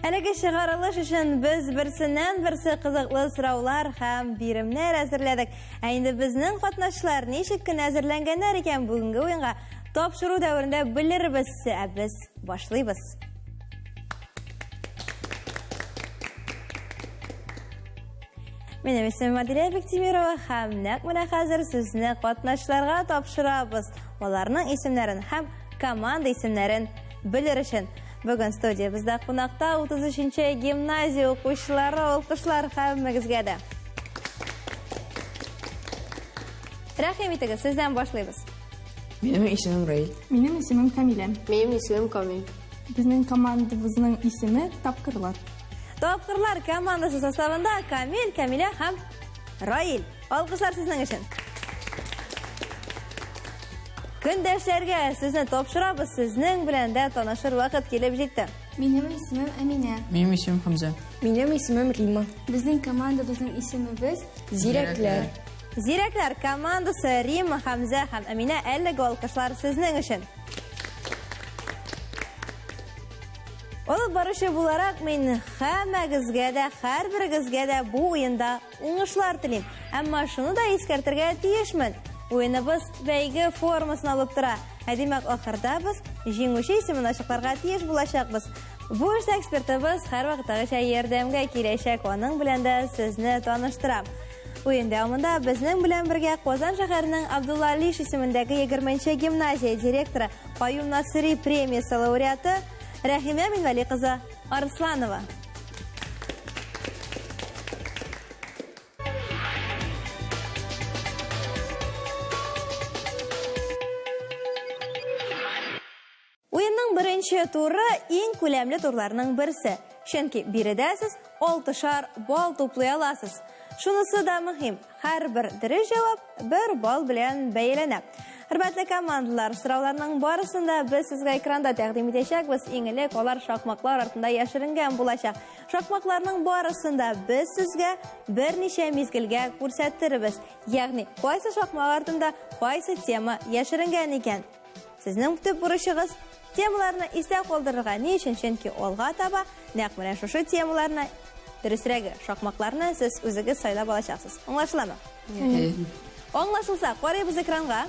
Әлеге шығарылыш үшін біз бірсі қызықлы сұраулар һәм биремнәр әзірләдік. Әйінді біздің қатнашылар нешік күн әзірләнгәннәр екен бүгінгі ойынға тапшыру дәуірінде білірбіз, біз башлайбыз. Менің исемім Аделя Бектимирова һәм нәқ менә хәзер сезне қатнашыларға тапшырабыз. Оларның исемнәрен һәм команда исемнәрен білер өчен. Бүгін студиябызда қонақта 33-ші гимназия оқушылары, алқышлар һәммәгезгә дә. Рәхим итегез, сездән башлайбыз. Минем исемем Раил. Минем исемем Камилә. Минем исемем Камил. Безнең командабызның исеме Тапкырлар. Тапкырлар командасы составында Камил, Камилә һәм Раил. Алқышлар сезнең өчен. Көндәшләргә сезне тапшырабыз, сезнең белән дә танышыр вакыт килеп җитте. Минем исемем Әминә. Минем исемем Хамза. Минем исемем Рима. Безнең командабызның исемебез Зирәкләр. Зирәкләр командасы Рима, Хамза һәм Әминә, әлеге алкышлар сезнең өчен. Алып барышы буларак мин һәммәгезгә дә, һәрберегезгә дә бу уенда уңышлар телим. Әмма шуны да искәртергә тиешмен. Уеныбыз бәйге формасын алып тора. Димәк, ахырда без җиңүче исемен ачыкларга тиеш булачакбыз. Бу эштә экспертыбыз һәрвакыттагыча ярдәмгә киләчәк, аның белән дә сезне таныштырам. Уен дәвамында безнең белән бергә Казан шәһәренең Абдулла Алиш исемендәге 20-нче гимназия директоры, Каюм Насыри премиясе лауреаты Рәхимә Минвали кызы Арсланова. Уенның беренче туры иң күләмле турларның берсе. Чөнки биредә сез 6 балл туплый аласыз. Шунысы да мөһим. Һәрбер дөрес җавап 1 балл белән бәяләнә. Хөрмәтле командалар, сорауларның барысында без сезгә экранда тәкъдим итәчәкбез. Иң элек алар шахматлар артында яшеренгән булачак. Шахматларның барысында без сезгә берничә мизгелгә күрсәттербез. Ягъни, кайсы шахмат артында кайсы тема яшеренгән икән. Сезнең төп бурычыгыз темаларны истә калдырырга, ни өчен? Чөнки алга таба нәкъ менә шушы темаларны, дөресрәге шахматларны сез үзегез сайлап алачаксыз. Аңлашыламы? Аңлашылса, карыйбыз экранга.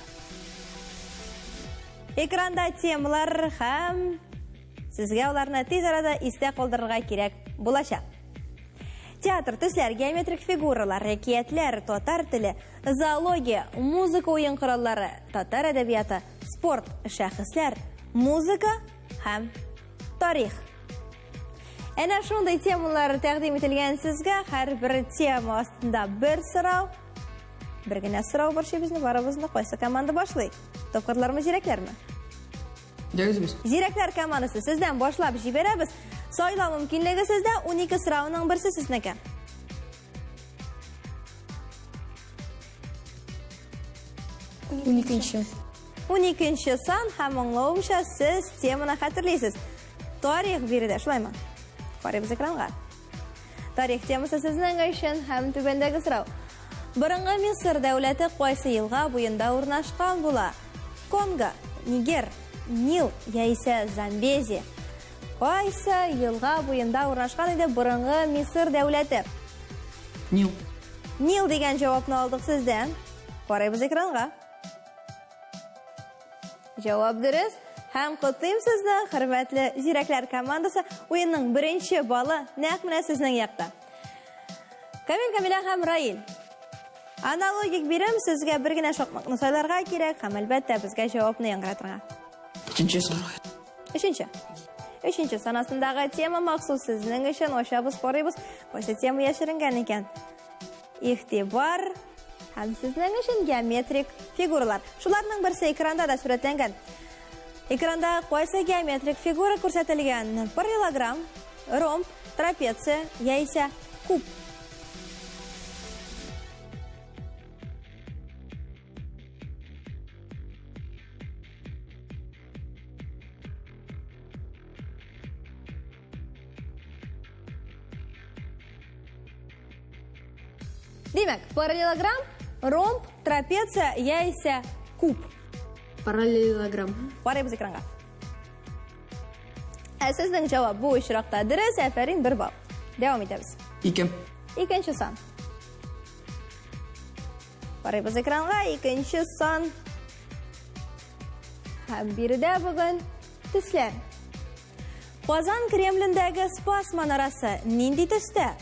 Экранда темалар һәм сезгә аларны тиз арада истә калдырырга кирәк булачак. Театр, төсләр, геометрик фигуралар, әкиятләр, татар теле, зоология, музыка уен кораллары, татар әдәбияты, спорт, шәхесләр, музыка һәм тарих. Әнә шундый темалар тәкъдим ителгән сезгә һәрбер тема астында бер сорау. Бер генә сорау бар шебезне, барыбызны кайсы команда башлый? Тапкырлармы, зирәкләрме? Дәгез. Зирәкләр командасы сездән башлап җибәрәбез. Сайлау мөмкинлеге сездә, 12 сорауның берсе сезнеке. 12-нче сан һәм аңлавымча сез теманы хәтерлисез. Тарих биредә, шулаймы? Карыйбыз экранга. Тарих темасы сезнең өчен һәм түбәндәге сорау. Борынгы Мисыр дәүләте кайсы елга буенда урнашкан була? Конго, Нигер, Нил яисә Замбезия. Кайсы елга буенда урнашкан иде борынгы Мисыр дәүләте? Нил. Нил дигән җавапны алдык сездән. Карыйбыз экранга. Җавап дөрес. Һәм котлыйм сезне, хөрмәтле зирәкләр командасы. Уенның беренче баллы нәкъ менә сезнең якта. Камил, Камилә һәм Раил. Аналогик бирем, сезгә бер генә шахматны сайларга кирәк, һәм әлбәттә безгә җавапны яңгыратырга. Өченче санасындагы тема махсус сезнең өчен ачабыз, карыйбыз, кайсы тема яшеренгән икән. Игътибар һәм сезнең өчен геометрик фигуралар. Шуларның берсе экранда да сурәтләнгән. Экранда кайсы геометрик фигура күрсәтелгән? Параллелограмм, ромб, трапеция яисә куб. Димәк, параллелограмм, ромб, трапеция яисә куб. Параллелограмм. Карыйбыз экранга. Sizning javob bu uchraqda dürüst. Aferin, 1 bal. Devam etamiz. 2. Ikkinchi son. Qaraymiz ekranga. Ikkinchi son. Ham birida bugun tuslar. Qozon Kremlindagi Spas manorasi nindi tusda?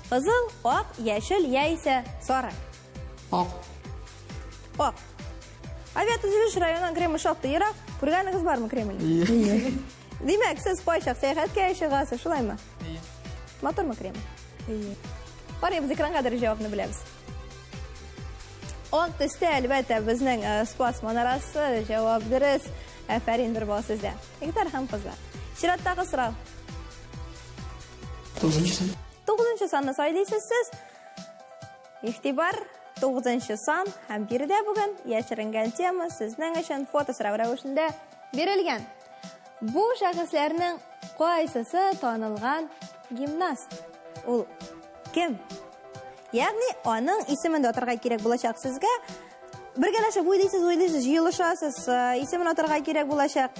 Qizil, oq, yashil, yaisa sora. Oq. Oq. Aviatuzilish rayonidan Kreml shoqda yiroq. Ko'rganingiz bormi Kremlni? Demak, siz poytaxt sayohatga ishig'asiz, shulaymi? Motormi Kreml? Qaraymiz ekranga qadar javobni bilamiz. Oq tusda albatta bizning Spas manorasi javob durust. Aferin, 1 bal sizda. Yigitlar ham qizlar. Shiratdagi so'rov. 9-son. 9-sonni saylaysiz siz. E'tibor 9-son ham birida bugun yashiringan tema sizning uchun fotoso'rov ravishida berilgan. Bu shaxslarning qaysisi tanilgan gimnast? U kim? Ya'ni onun ismini o'tirg'a kerak bo'lacak sizga. Birgalashib o'ylaysiz, yig'ilishasiz, ismini o'tirg'a kerak bo'lacak.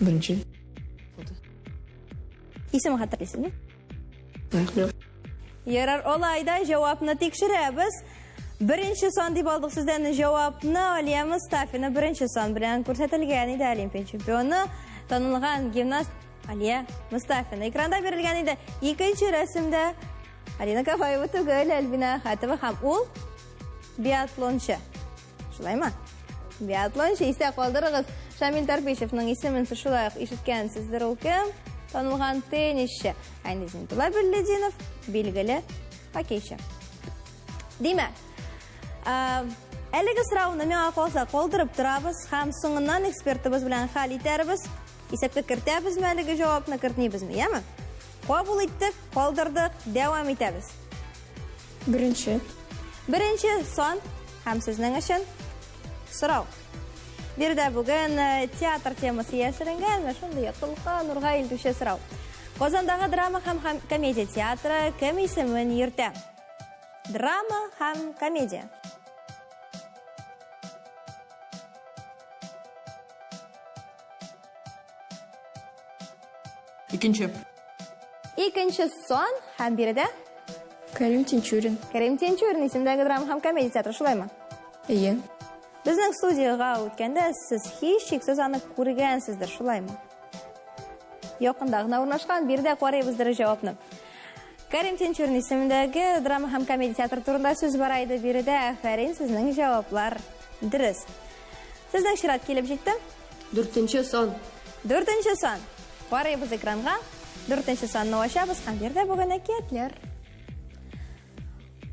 Birinchi. Ismini xatirlaysizmi? Yo'q. Yarar olayda javobni tekshiramiz. Birinchi son deb oldik sizdan javobni olamiz. Stafini birinchi son bilan ko'rsatilgan edi. Olimpiya chempioni tanilgan gimnast Aliya Mustafina ekranda berilgan edi. Ikkinchi rasmda Alina Kafayeva tugul Albina Xatova ham u biatlonchi. Shulaymi? Biatlonchi esa qoldirig'iz. Shamil Tarpeshevning ismini shulay eshitgansizdir u kim? Tanilgan tennischi. Aynizmitola Billedinov belgili hokeychi. Demak, Haligi so'rovni men qolsa qoldirib turamiz, ham so'ngidan ekspertimiz bilan hal etamiz. Hisobga kiritamiz, haligi javobni kiritmaymizmi, ya'mi? Qabul etdik, qoldirdik, davom etamiz. Birinchi son ham sizning uchun so'rov. Birda bugun teatr temasi yashiringan va shunday yoqilgan Nurg'ayil Dusha so'rov. Qozondagi drama ham komediya teatri kim ismini yurta? Drama ham komediya. Ikkinchi son ham birida Karim Tinchurin. Karim Tinchurin ismidagi drama ham komediya teatri, shulaymi? Iya. Bizning studiyaga o'tganda siz hech cheksiz aniq ko'rgansizdir, shulaymi? Yaqindagina o'rnashgan birda qaraymiz javobni. Karim Tinchurin ismidagi drama ham komediya teatri turida so'z bor edi birida. Afarin, sizning javoblar durust. Sizdan shirat kelib jetdi. 4-son. 4-son. Qaraymiz ekranga. 4-sonni ochamiz ham yerda bo'lgan harakatlar.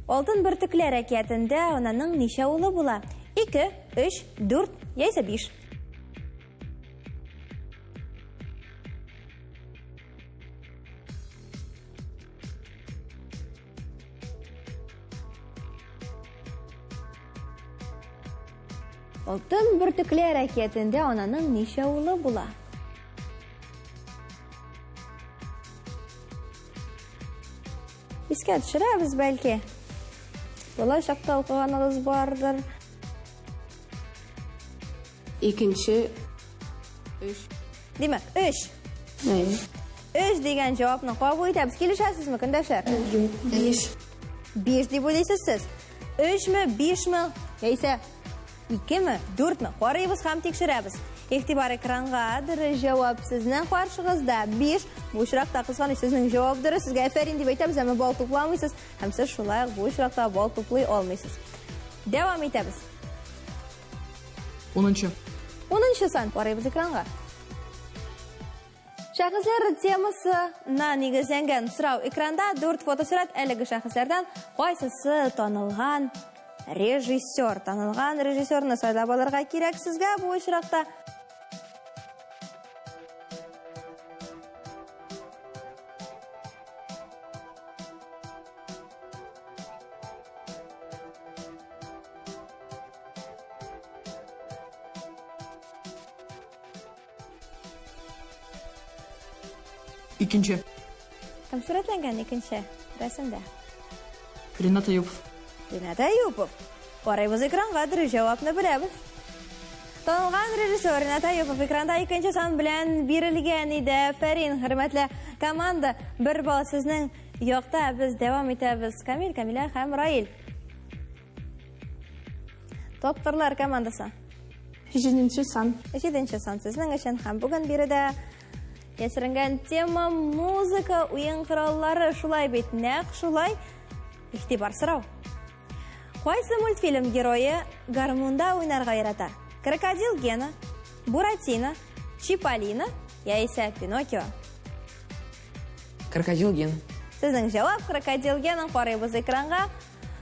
Oltin birtiklar harakatida onaning necha o'g'li bo'ladi? 2, 3, 4 yoki 5. Oltin birtiklar harakatida onaning necha o'g'li bo'ladi? Esga tushiramiz balki. Bola shaqta o'qiganingiz bordir. Ikkinchi 3. Demak, 3. 3 degan javobni qabul etamiz. Kelishasizmi, kundoshlar? 5. 5 deb o'ylaysiz siz. 3 mi, 5 mi, yoki 2 mi, 4 mi? Qaraymiz ham tekshiramiz. E'tibor ekrangadir, javob sizning qarshingizda. 5. Bu ishroqda qilsangiz sizning javobdir. Sizga afarin deb aytamiz, ammo bol to'plamaysiz. Ham siz shulay bu ishroqda bol to'play olmaysiz. Davom etamiz. 10-son qaraymiz ekranga. Shaxslar temasi negizlangan so'rov ekranda 4 fotosurat haligi shaxslardan qaysisi tanilgan rejissyor? Tanilgan rejissyorni saylab olishga kerak sizga bu ishroqda. İkinci. Kim suratlangan ikinchi rasmda? Renat Ayupov. Renat Ayupov. Qaraymiz ekranға, dirish javobni bilamiz. Tanilgan rejissyor Renat Ayupov ekranda ikinchi son bilan berilgan edi. Farin, hurmatli komanda, bir bal sizning yoqda biz davom etamiz. Kamila ham Rail. Topqirlar komandasi. 7 son. 7 son sizning uchun ham bugun berida yashiringan tema muzika, o'yin qurollari, shulay bit, naq shulay. İhtibor so'rov. Qaysi multfilm geroyi garmonda o'ynarga yarata? Krokodil Gena, Buratino, Chipolino yoki Pinokio? Krokodil Ген. Sizning javob Krokodil Gena. Qaraymiz ekranga.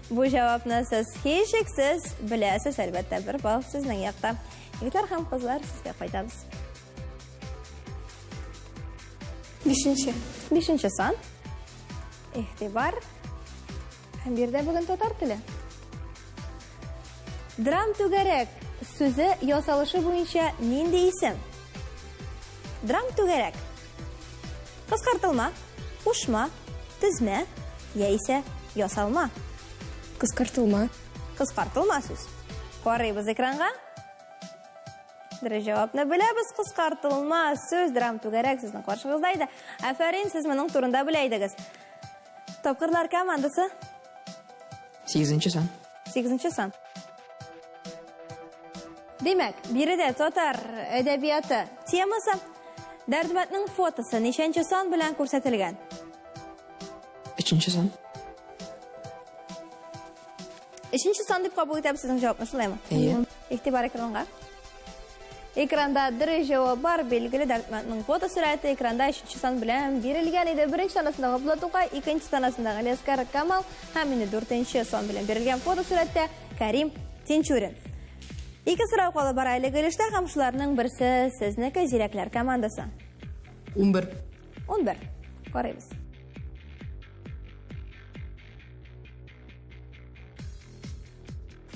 Bu javobni siz hech shaksiz bilasiz, albatta bir bal sizning yoqda. Yigitlar ham qizlar, sizga qaytamiz. 5 son. E'tibor. Ham yerda bugun to'tar tili. Dram tugarak so'zi yosalishi bo'yicha nendek ism? Dram tugarak. Qisqartirma, qo'shma, tizma yoki yosalma. Qisqartirma. Qisqartirma so'z. Qaraymiz ekranga. Javobni bilamiz. Qisqartirma so'z dram tugarak sizning qarshingizda edi. Afarin, siz mening turunda bilaydingiz. Topqirlar komandasi 8 son. 8 son. Demak, birida Tatar adabiyoti temasi Dardmatning fotosi nechanchi son bilan ko'rsatilgan? 3 son. 3 son deb qabul etamiz sizning javobni, shundaymi? Iya. E'tibor ekranga. Ekranda dirish javob bor, belgili Dardmatning fotosurati ekranda 3 son bilan berilgan edi. Birinchi tanasida G'aflat To'qay, ikkinchi tanasida G'aliyaskar Kamal, hamda 4-son bilan berilgan fotosuratda Karim Tinchurin. Ikki so'rov qolib boraylik. Ilishda ham shularning birisi sizniki, Ziraklar komandasi. 11. 11. Qaraymiz.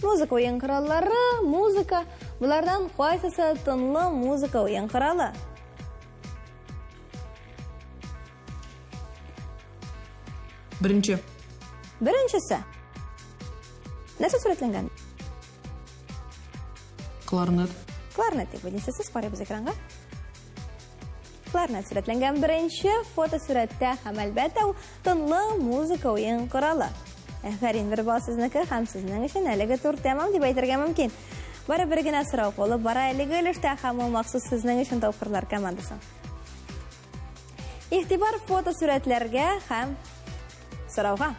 Muzika o'yin qurollari, muzika. Bulardan qaysisi tinli muzika o'yin quroli? Birinchisi. Nasıl suratlangan? Klarnet. Klarnet deb o'ylaysiz, qaraymiz ekranga. Klarnet suratlangan birinchi fotosuratda ham albatta u tinli muzika o'yin quroli. Afarin, bir bal sizniki ham sizning uchun haliga tur tamom deb aytirgan mumkin. Birgina so'rov qolib boraylik. Ilishda ham maxsus sizning uchun topqirlar komandasi. E'tibor fotosuratlarga ham so'rovga.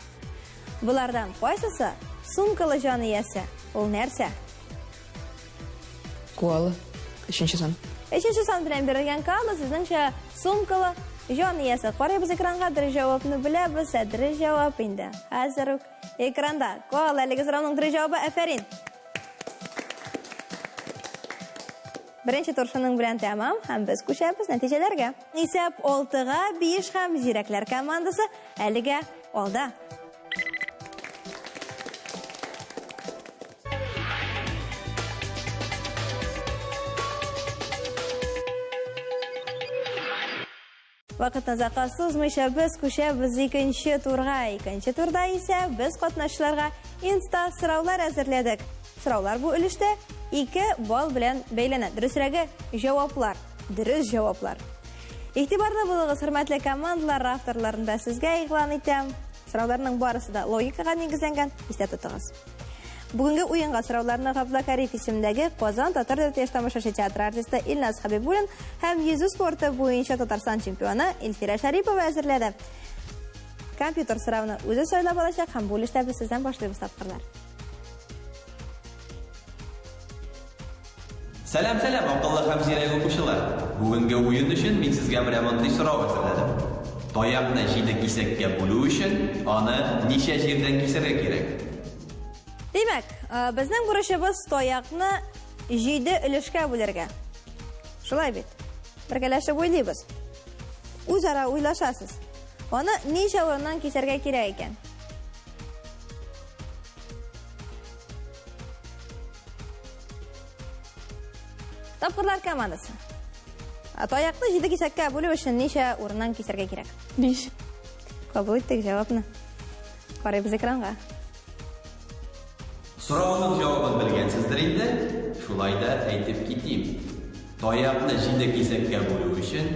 Bulardan qaysisi sumkali jon egasi? U narsa? Koala. 3 son. 3 son bilan berilgan koala sizningcha sumkali jon egasi. Qaraymiz ekranga, dirish javobni bilamiz. Dirish javob endi hozir ekranda. Koalalik so'rovning dirish javobi Afarin. Birinchi tur shuning bilan tamom. Ham biz ko'chamiz natijalarga. Hisob 6-5 ham Ziraklar komandasi haliga oldi. Vaqtni zaqa so'zmisha biz ko'chamiz ikkinchi turga. Ikkinchi turda esa biz qatnashchilarga insta so'rovlar hazırladik. So'rovlar bu ilishda 2 bal bilan beylanadi. Durusragi javoblar, durust javoblar. E'tiborda bo'ling'iz, hurmatli komandalar, avtorlarimda sizga e'lon etam. So'rovlarning barasida logikaga negizlangan, esda tuting'iz. Bugungi o'yinga so'rovlarni G'aflat Karif ismidagi Qozon Tatar davlat tomoshachi teatr artisti Ilnaz Habibulin ham yuzu sporti bo'yicha Tatariston chempioni Elfira Sharipova hazırladi. Kompyuter so'rovini o'zi so'ylab olacak, ham bo'lishda biz sizdan boshlaymiz topqirlar. Salam aqlli ham ziyrak o'quvchilar. Bugungi o'yin uchun men sizga bir amonlik so'rov hazırladim. Toyaqni jiyda kesakka bo'lish uchun uni necha yerdan kesarga kerak? Demak, bizning burishimiz toyaqni jiyda ilishga bo'larga. Shulay bit. Birgalashib o'ylaymiz. O'zaro o'ylashasiz. Uni necha o'rindan kesarga kerak ekan? Topqirlar komandasi. Таяқны 7 кисәккә бүлү өчен ничә урыннан кисәргә кирәк? 5. Кабул иттек җавапны. Карыйбыз экранга. Сорауның җавабын белгәнсездер инде. Шулай да әйтеп китим. Таякны 7 кисәккә бүлү өчен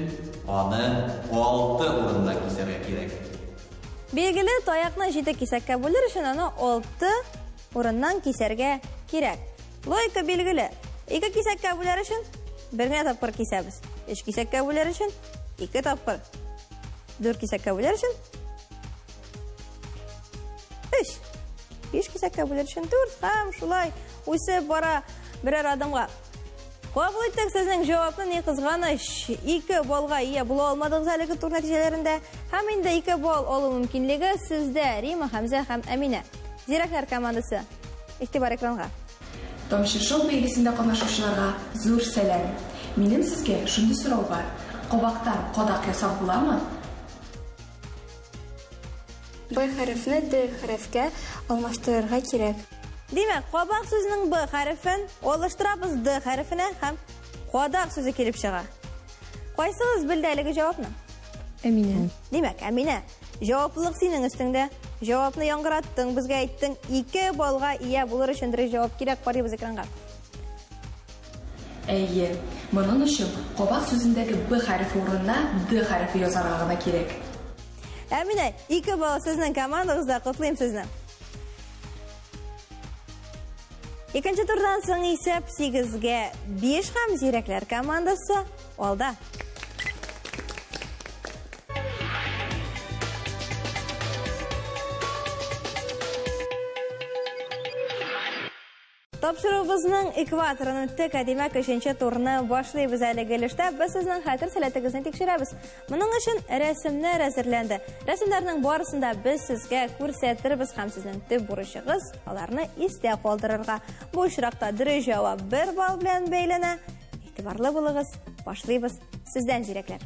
аны 6 урыннан кисәргә кирәк. Билгеле, таяқны 7 кисәккә бүлер өчен аны 6 урыннан кисәргә кирәк. Логика билгеле. 2 кисәккә бүлер өчен 1 генә тапкыр кисәбез. 3 кисәккә бүлер өчен 2 тапкыр. 4 кисәккә бүлер өчен 5. 5 кисәккә бүлер өчен 4. Һәм шулай үсеп бара берәр адымга. Кабул иттек сезнең җавапны, ни кызганыч, 2 баллга ия була алмадыгыз әлеге тур нәтиҗәләрендә. Һәм инде 2 балл алу мөмкинлеге сездә, Рима, Хәмзә һәм Әминә. Зирәкләр командасы. Игътибар экранга. Тамчы шоу бәйгесендә катнашучыларга зур сәлам. Минем сезгә шундый сорау бар. Кабактан кадак ясап буламы? Б хәрефне Д хәрефкә алмаштырырга кирәк. Димәк, кабак сүзенең Б хәрефен алыштырабыз Д хәрефенә һәм кадак сүзе килеп чыга. Кайсыгыз белде әлеге җавапны? Әминә. Димәк, Әминә, җаваплылык синең өстеңдә. Җавапны яңгыраттың, безгә әйттең, 2 баллга ия булыр өчен дөрес җавап кирәк, карыйбыз экранга. Әйе, моның өчен кабак сүзендәге Б хәрефе урынына Д хәрефе язарга гына кирәк. Әминә, 2 балл сезнең командагызда, котлыйм сезне. Икенче турдан соң исәп 8-гә 5 һәм зирәкләр командасы алда. Тапшырыгызның экваторын үттек, димәк, 3нче турны башлыйбыз әлеге өлештә. Без сезнең хәтер сәләтегезне тикшерәбез. Моның өчен рәсемнәр әзерләнде. Рәсемнәрнең барысында без сезгә күрсәтербез һәм сезнең төп бурычыгыз аларны истә калдырырга. Бу очракта дөрес җавап 1 балл белән бәйләнә. Игътибарлы булыгыз. Башлыйбыз. Сездән зирәкләр.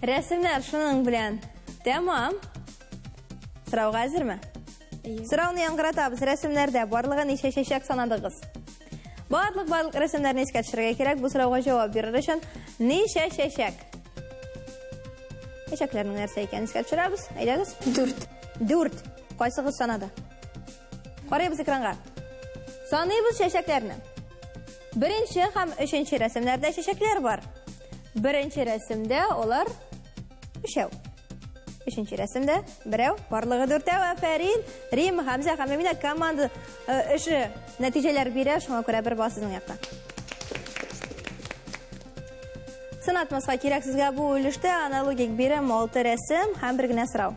Рәсемнәр шуның белән тәмам. Сорауга әзерме? Сорауны яңгыратабыз. Рәсемнәрдә барлыгы ничә чәчәк санадыгыз? Барлык рәсемнәрне искә төшерергә кирәк. Бу сорауга җавап бирер өчен ничә чәчәк? Чәчәкләрнең нәрсә икәнен искә төшерәбез. Әйдәгез. 4. 4. Кайсыгыз санады? Карыйбыз экранга. Саныйбыз чәчәкләрне. Беренче һәм өченче рәсемнәрдә чәчәкләр бар. Беренче рәсемдә олар 3. Өченче рәсемдә 1. Барлыгы 4. Афәрин. Рим, Хәмзә һәм Әминә команда эше нәтиҗәләр бирә, шуңа күрә 1 балл сезнең якта. Сынатмаска кирәк сезгә бу өлештә аналогик бирем 6 рәсем һәм 1 генә сорау.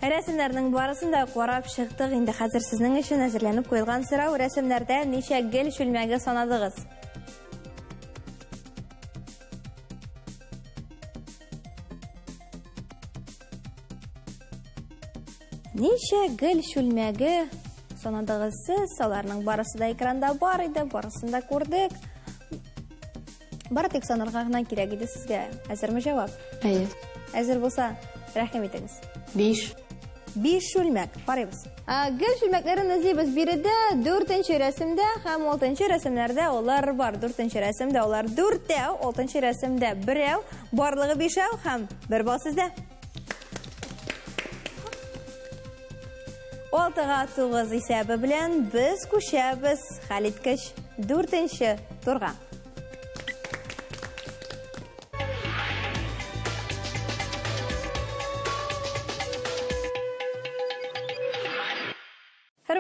Рәсемнәрнең барысын да карап чыктык. Инде хәзер сезнең өчен әзерләнеп куелган сорау: рәсемнәрдә ничә гел чүлмәге санадыгыз? Ничә гел чүлмәге санадыгыз сез? Аларның барысы да экранда бар иде, барысын да күрдек. Бары тик санарга гына кирәк иде сезгә. Әзерме җавап? Әйе. Әзер булса, рәхим итегез. 5. 5 шүлмәк. Карыйбыз. Гел шүлмәкләрен эзлибез. Биредә 4нче рәсемдә һәм 6нчы рәсемнәрдә олар бар. 4нче рәсемдә олар 4, 6нчы рәсемдә 1, барлыгы 5 һәм 1 бал сездә. 6-га 9 исәбе белән без күчәбез хәл иткеч 4нче турга.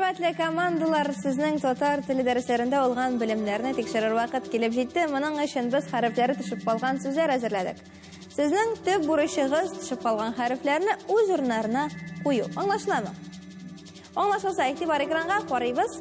Хөрмәтле командалар, сезнең татар теле дәресләрендә алган белемнәрне тикшерер вакыт килеп җитте. Моның өчен без хәрефләре төшеп калган сүзләр әзерләдек. Сезнең төп бурычыгыз төшеп калган хәрефләрне үз урыннарына кую. Аңлашыламы? Аңлашылса, игътибар экранга карыйбыз.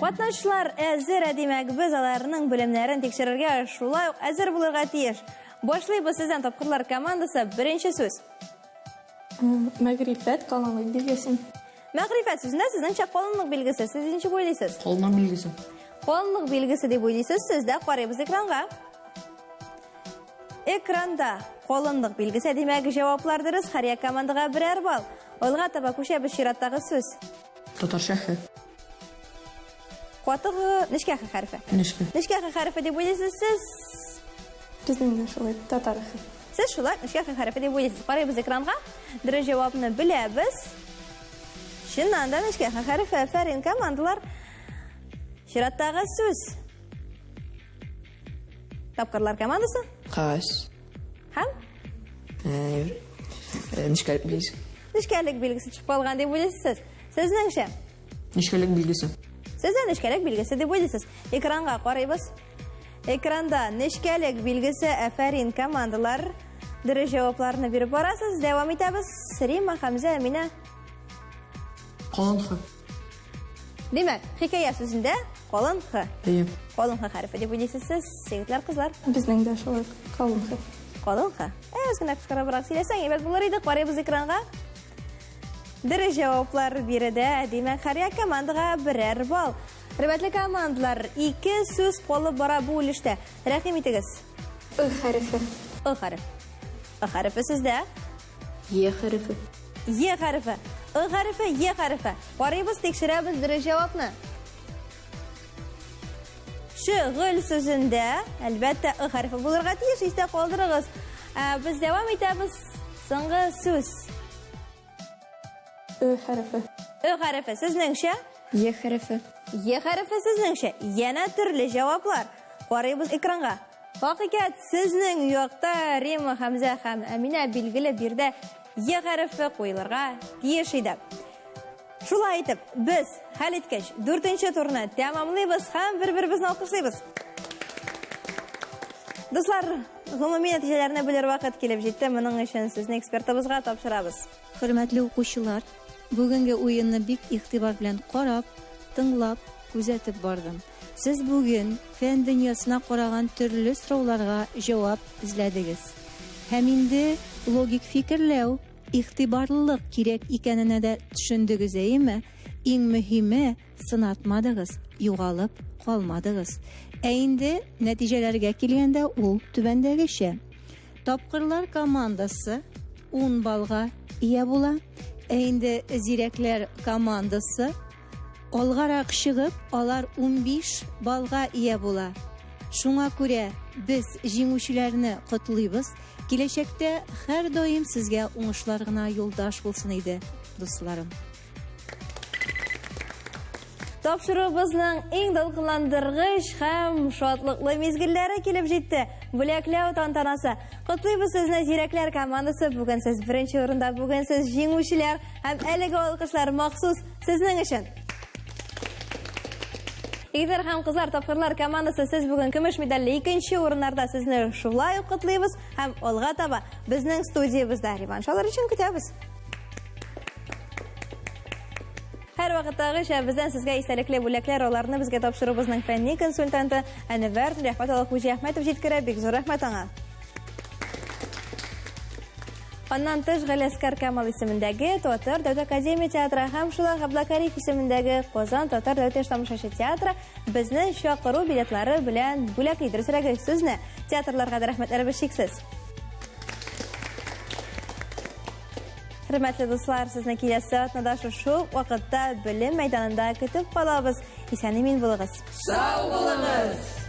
Катнашчылар әзер, димәк, без аларның белемнәрен тикшерергә шулай ук әзер булырга тиеш. Башлыйбыз сездән тапкырлар командасы. Беренче сүз. Мәгрифәт калынлык билгесе. Мәгрифәт сүзендә сезнеңчә калынлык билгесе. Сез ничек уйлыйсыз? Калынлык билгесе. Калынлык билгесе дип уйлыйсыз. Сездә карыйбыз экранга. Экранда калынлык билгесе димәк, җаваплар дөрес. Һәр командага берәр балл. Алга таба күчәбез чираттагы сүз. Татарча хә. Катыгы нечкә хәрефе. Нечкә хәрефе дип уйлыйсыз сез. Безнең дә шулай татар. Сез шулай нечкә хәрефе дип уйлыйсыз. Карыйбыз экранга. Дөрес җавапны беләбез. Чыннан да нечкә хәрефе. Афәрин командалар. Чираттагы сүз. Тапкырлар командасы. Кас. Һәм Нишкәлек билгесе. нечкәлек билгесе чыгып калган дип уйлыйсыз. Сезнеңчә? Нишкәлек билгесе. Сездә нечкәлек билгесе дип уйлыйсыз. Экранга карыйбыз. Экранда нечкәлек билгесе. Афәрин командалар. Дөрес җавапларны биреп барасыз. Дәвам итәбез. Рима, Хәмзә, Амина. Калын хә. Димәк, хикая сүзендә калын х. Әйе. Калын х хәрефе дип уйлыйсыз сез, егетләр, кызлар. Безнең дә шулай калынлык. Калын х. Генә кыскарабрак сөйләсәң, әйбәт булыр иде. Карыйбыз экранга. Дөрес җаваплар бирде. Димәк, һәр командага берәр балл. Хөрмәтле командалар, 2 сүз калып бара бу үлештә. Рәхим итегез. Хәрефе. Хәреф. Хәрефе сездә. Е хәрефе. Е хәрефе. Хәрефе, Е хәрефе. Карыйбыз, тикшерәбез дөрес җавапны. Шөгыль сүзендә, әлбәттә, хәрефе булырга тиеш, истә калдырыгыз. Без дәвам итәбез. Соңгы сүз. Хәрефе. Хәрефе сезнеңчә? Е хәрефе. Е хәрефе сезнеңчә? Янә төрле җаваплар. Карыйбыз экранга. Хакыйкать, сезнең якта Рима, Хәмзә һәм Амина билгеле бирдә Е хәрефе куелырга тиеш иде. Шулай итеп, без хәл иткәч 4нче турны тәмамлыйбыз һәм бер-беребезне алкышлыйбыз. Дуслар, гомуми нәтиҗәләрне белер вакыт килеп җитте. Моның өчен сезне экспертыбызга тапшырабыз. Хөрмәтле укучылар, бүгенге уенны бик игътибар белән карап, тыңлап, күзәтеп бардым. Сез бүген фән дөньясына караган төрле сорауларга җавап эзләдегез. Һәм инде логик фикерләү, игътибарлылык кирәк икәненә дә төшендегез, әйеме? Иң мөһиме, сынатмадыгыз, югалып калмадыгыз. Инде нәтиҗәләргә килгәндә ул түбәндәгечә. Тапкырлар командасы 10 баллга ия була. Инде зирәкләр командасы алгарак чыгып, алар 15 баллга ия була. Шуңа күрә без җиңүчеләрне котлыйбыз. Киләчәктә һәр даим сезгә уңышлар гына юлдаш булсын иде, дусларым. Тапшырубызның иң дулкынландыргыч һәм шатлыклы мизгелләре килеп җитте. Бүләкләү тантанасы. Котлыйбыз сезне зирәкләр командасы. Бүген сез беренче урында, бүген сез җиңүчеләр һәм әлеге алкышлар махсус сезнең өчен. Егетләр һәм кызлар, тапкырлар командасы, сез бүген көмеш медальле 2нче урыннарда. Сезне шулай ук котлыйбыз һәм алга таба безнең студиябызда реванш алыр өчен көтәбез. Һәр вакыттагыча бездән сезгә истәлекле бүләкләр, аларны безгә тапшырубызның фәнни консультанты Әнвәр Рәхмәтулла Хуҗа Әхмәтов җиткерә. Бик зур рәхмәт аңа. Аннан тыш Галәскәр Камал исемендәге Татар Дәүләт Академия театры һәм шулай Габдулкариф исемендәге Казан Татар Дәүләт тамашачы театры безнең чакыру билетлары белән бүләк итәрсәрәге сүзне. Театрларга да рәхмәтләребез шиксез. Hürmetli dostlar, sizne келесі атнада шу вакытта білім мәйданында көтіп қалабыз. Исән-имин булыгыз. Сау болыңыз!